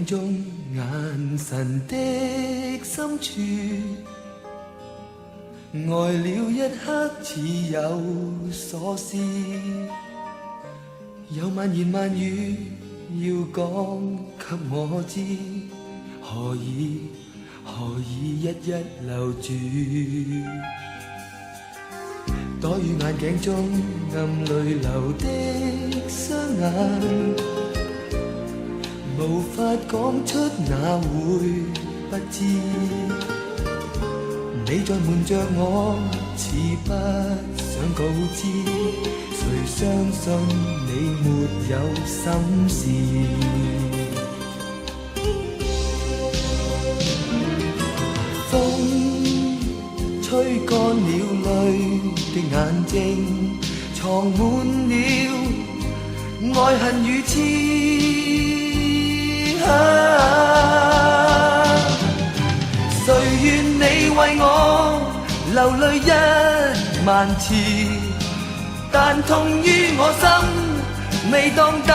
中眼神的深處，呆了一刻似有所思，有萬言萬語要講給我知，何以一一留住？躲於眼鏡中暗淚流的雙眼，無法講出哪會不知。你在瞞着我，似不想告知，誰相信你沒有心事？風吹乾了淚的眼睛，藏滿了愛恨與痴。誰願你為我流淚10000次，但痛於我心，未當等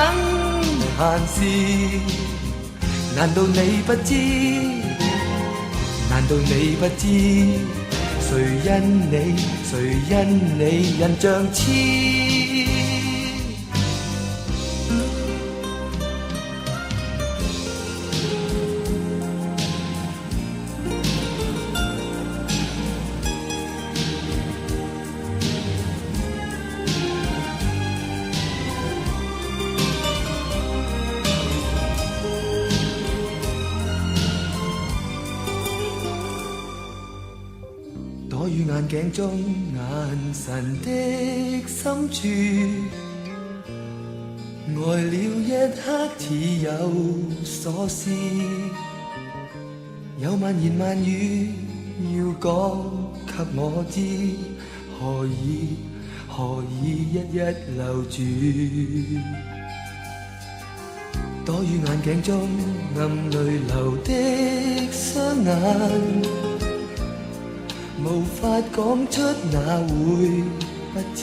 閒事。難道你不知？難道你不知？誰因你印象痴？躲於眼鏡中眼神的深處，呆了一刻似有所思，有萬言萬語要講給我知，何以一一留住？躲於眼鏡中暗淚流的雙眼，無法講出哪會不知。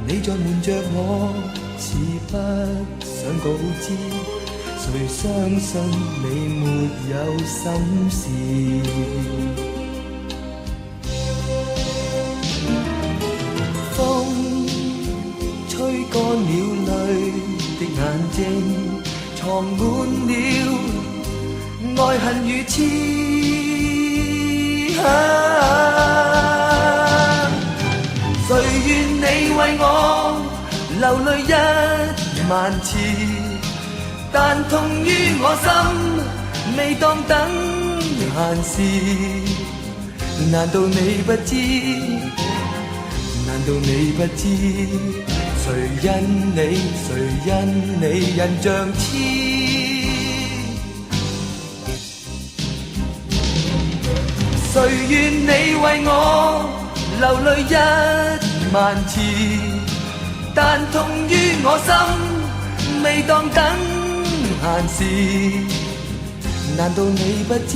你在瞞着我，似不想告知，誰相信你沒有心事？風吹乾了淚的眼睛，藏滿了愛恨與痴。誰願你為我流淚10000次，但痛於我心，未當等閒事。難道你不知？難道你不知？誰因你印象痴？誰願你為我流淚10000次，但痛於我心，未當等閒事。難道你不知？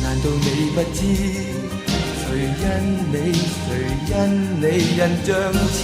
難道你不知？誰因你印象痴？